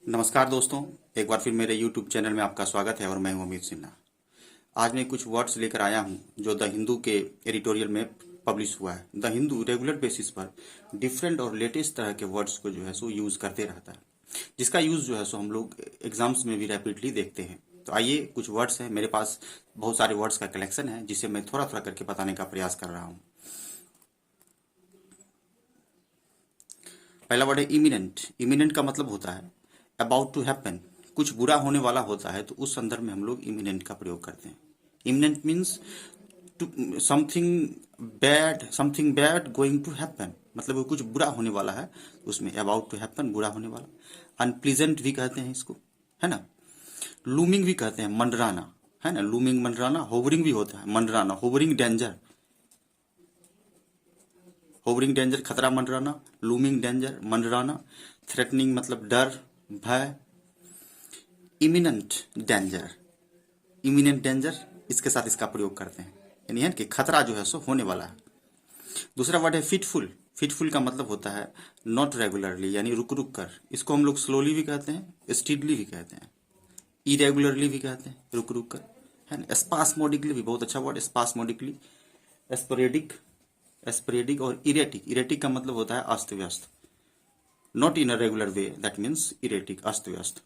नमस्कार दोस्तों, एक बार फिर मेरे YouTube चैनल में आपका स्वागत है और मैं हूं अमित सिन्हा। आज मैं कुछ वर्ड्स लेकर आया हूं जो द हिंदू के एडिटोरियल में पब्लिश हुआ है। द हिंदू रेगुलर बेसिस पर डिफरेंट और लेटेस्ट तरह के वर्ड्स को जो है सो यूज करते रहता है, जिसका यूज जो है सो हम लोग एग्जाम्स में भी रैपिडली देखते हैं। तो आइए, कुछ वर्ड्स हैं मेरे पास, बहुत सारे वर्ड्स का कलेक्शन है जिसे मैं थोड़ा थोड़ा करके बताने का प्रयास कर रहा हूँ। पहला वर्ड है इमिनेंट। इमिनेंट का मतलब होता है अबाउट टू हैपन, कुछ बुरा होने वाला होता है तो उस संदर्भ में हम लोग इमिनेंट का प्रयोग करते हैं। Imminent means something bad going to happen, मतलब वो कुछ बुरा होने वाला है, उसमें अबाउट टू हैपन बुरा होने वाला। अनप्लीजेंट भी कहते हैं इसको, है ना। लूमिंग भी कहते हैं, मंडराना, है ना। लूमिंग मंडराना। होवरिंग भी होता है, मंडराना। होवरिंग डेंजर, होवरिंग डेंजर खतरा मंडराना। लूमिंग डेंजर मंडराना। थ्रेटनिंग मतलब डर, भय। इमिनेंट डेंजर, इमिनेंट डेंजर, इसके साथ इसका प्रयोग करते हैं, यानी है कि खतरा जो है सो होने वाला है। दूसरा वर्ड है फिटफुल। फिटफुल का मतलब होता है नॉट रेगुलरली, यानी रुक रुक कर। इसको हम लोग स्लोली भी कहते हैं, स्टीडली भी कहते हैं, इरेगुलरली भी कहते हैं, रुक रुक कर, है ना। स्पास्मोडिकली भी बहुत अच्छा वर्ड, स्पास्मोडिकली। एस्पोरेडिक, एस्पोरेडिक और इरेटिक। इरेटिक का मतलब होता है अस्त व्यस्त, not in a regular way, that means erratic, अस्त व्यस्त।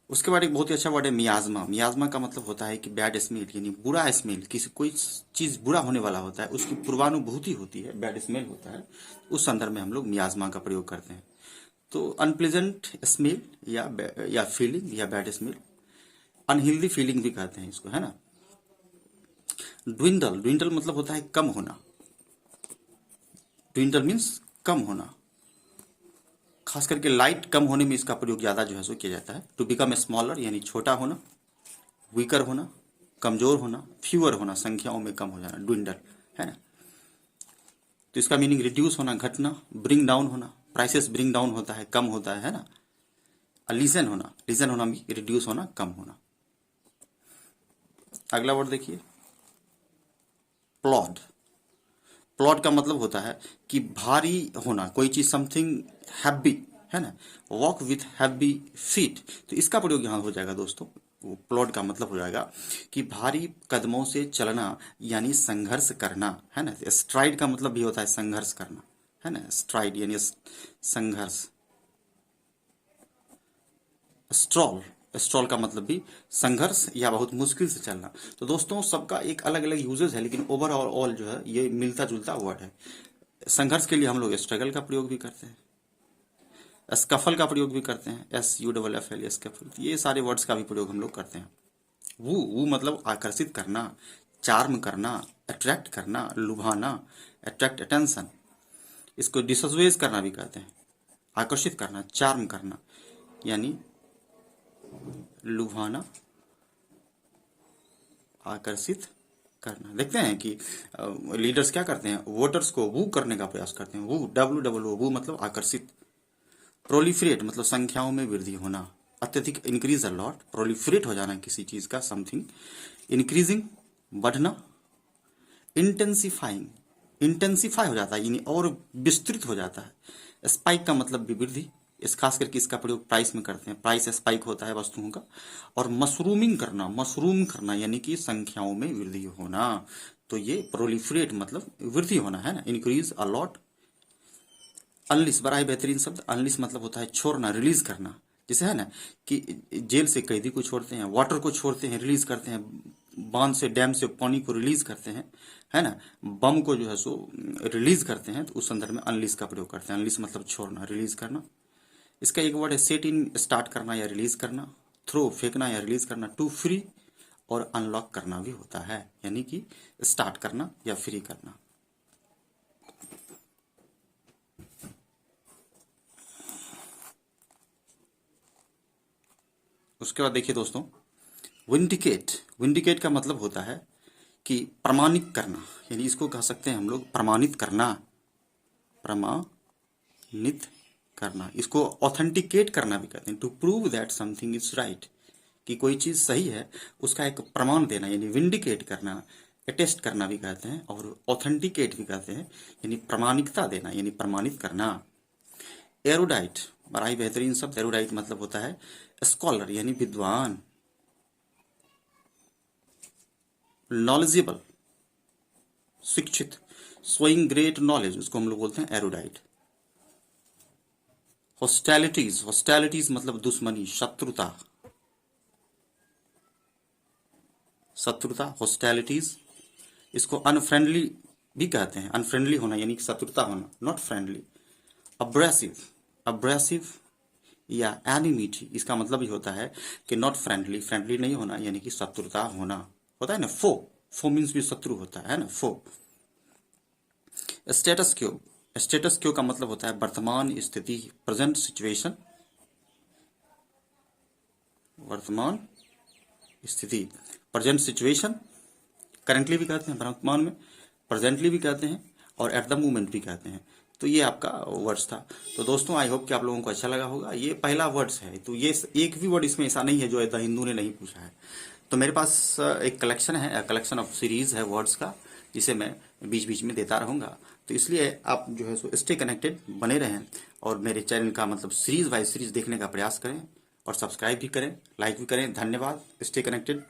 उसके बाद एक बहुत ही अच्छा वर्ड है मियाजमा। मियाजमा का मतलब होता है कि बैड स्मेल, यानी बुरा स्मेल, किसी कोई चीज बुरा होने वाला होता है उसकी पूर्वानुभूति होती है, बैड स्मेल होता है, उस संदर्भ में हम लोग मियाजमा का प्रयोग करते हैं। तो अनप्लेजेंट स्मेल या फीलिंग या बैड स्मेल। अनहेल्दी फीलिंग भी कहते हैं इसको, है ना। ड्विंडल, ड्विंडल मतलब होता है कम होना। ड्विंडल मीन्स कम होना, खास करके लाइट कम होने में इसका प्रयोग ज्यादा जो है सो किया जाता है। टू बिकम स्मॉलर यानी छोटा होना, वीकर होना, कमजोर होना, फ्यूअर होना, संख्याओं में कम हो जाना, ड्विंडल, है ना। तो इसका मीनिंग रिड्यूस होना, घटना। ब्रिंग डाउन होना, प्राइसेस ब्रिंग डाउन होता है, कम होता है ना। लीजन होना, लीजन होना भी रिड्यूस होना, कम होना। अगला वर्ड देखिए, प्लॉड। प्लॉट का मतलब होता है कि भारी होना, कोई चीज समथिंग हैवी, है ना। वॉक विथ हैवी फीट, तो इसका प्रयोग यहां हो जाएगा दोस्तों। प्लॉट का मतलब हो जाएगा कि भारी कदमों से चलना, यानी संघर्ष करना, है ना। स्ट्राइड का मतलब भी होता है संघर्ष करना, है ना। स्ट्राइड यानी संघर्ष। स्ट्रॉल, स्ट्रॉल का मतलब भी संघर्ष या बहुत मुश्किल से चलना। तो दोस्तों सबका एक अलग अलग यूजेस है, लेकिन ओवरऑल ऑल जो है ये मिलता जुलता वर्ड है। संघर्ष के लिए हम लोग स्ट्रगल का प्रयोग भी करते हैं, स्कफल का प्रयोग भी करते हैं, SUFFL, स्कफल। ये सारे वर्ड्स का भी प्रयोग हम लोग करते हैं। वो मतलब आकर्षित करना, चार्म करना, अट्रैक्ट करना, लुभाना, अट्रैक्ट अटेंशन। इसको डिसोसिएट करना भी कहते हैं, आकर्षित करना, चार्म करना, यानी लुभाना, आकर्षित करना। देखते हैं कि लीडर्स क्या करते हैं, वोटर्स को वू करने का प्रयास करते हैं। वू, WOO, वू मतलब आकर्षित। प्रोलिफरेट मतलब संख्याओं में वृद्धि होना, अत्यधिक, इंक्रीज अ लॉट, प्रोलिफरेट हो जाना किसी चीज का, समथिंग। इंक्रीजिंग बढ़ना। इंटेंसिफाइंग, इंटेंसिफाई हो जाता है यानी और विस्तृत हो जाता है। स्पाइक का मतलब भी वृद्धि, इस खास करके इसका प्रयोग प्राइस में करते हैं, प्राइस स्पाइक होता है वस्तुओं का। और मशरूमिंग करना, मशरूम करना यानी कि संख्याओं में वृद्धि होना। तो ये प्रोलिफरेट मतलब वृद्धि होना, है ना। Increase a lot. अनलिस, बड़ा ही बेहतरीन शब्द। अनलिस मतलब होता है छोड़ना, रिलीज करना। जैसे है ना कि जेल से कैदी को छोड़ते हैं, वाटर को छोड़ते हैं, रिलीज करते हैं, बांध से, डैम से पानी को रिलीज करते हैं, है ना। बम को जो है सो रिलीज करते हैं, तो उस संदर्भ में अनलिस का प्रयोग करते हैं। अनलिस मतलब छोड़ना, रिलीज करना। इसका एक वर्ड है सेट इन, स्टार्ट करना या रिलीज करना। थ्रो, फेंकना या रिलीज करना। टू फ्री और अनलॉक करना भी होता है, यानी कि स्टार्ट करना या फ्री करना। उसके बाद देखिए दोस्तों, विंडिकेट। विंडिकेट का मतलब होता है कि प्रमाणित करना, यानी इसको कह सकते हैं हम लोग प्रमाणित करना, प्रमाणित करना। इसको ऑथेंटिकेट करना भी कहते हैं, to prove that something is right, कि कोई चीज सही है उसका एक प्रमाण देना, यानी विंडिकेट करना। अटेस्ट करना भी कहते हैं और ऑथेंटिकेट भी कहते हैं, यानी प्रमाणिकता देना, यानी प्रमाणित करना। एरोडाइट, बड़ा ही बेहतरीन शब्द। एरुडाइट मतलब होता है स्कॉलर यानी विद्वान, नॉलेजेबल शिक्षित, शोइंग ग्रेट नॉलेज, उसको हम लोग बोलते हैं एरुडाइट। हॉस्टैलिटीज, हॉस्टैलिटीज मतलब दुश्मनी, शत्रुता, शत्रुता, हॉस्टैलिटीज। इसको अनफ्रेंडली भी कहते हैं, अनफ्रेंडली होना यानी कि शत्रुता होना, नॉट फ्रेंडली। अब्रेसिव, अब्रेसिव या एनिमिटी, इसका मतलब ही होता है कि नॉट फ्रेंडली, फ्रेंडली नहीं होना यानी कि शत्रुता होना होता है ना। फो, फो मीन्स भी शत्रु होता है ना, फो। स्टेटस क्यो, स्टेटस क्यो का मतलब होता है वर्तमान स्थिति, प्रेजेंट सिचुएशन, वर्तमान स्थिति, प्रेजेंट सिचुएशन, करेंटली भी कहते हैं वर्तमान में, प्रेजेंटली भी कहते हैं और एट द मोमेंट भी कहते हैं। तो ये आपका वर्ड्स था। तो दोस्तों आई होप कि आप लोगों को अच्छा लगा होगा। ये पहला वर्ड्स है, तो ये एक भी वर्ड इसमें ऐसा नहीं है जो द हिंदू ने नहीं पूछा है। तो मेरे पास एक कलेक्शन है, कलेक्शन ऑफ सीरीज है वर्ड्स का, जिसे मैं बीच बीच में देता रहूंगा। तो इसलिए आप जो है सो स्टे कनेक्टेड बने रहें और मेरे चैनल का मतलब सीरीज वाइज सीरीज देखने का प्रयास करें और सब्सक्राइब भी करें, लाइक भी करें। धन्यवाद। Stay connected.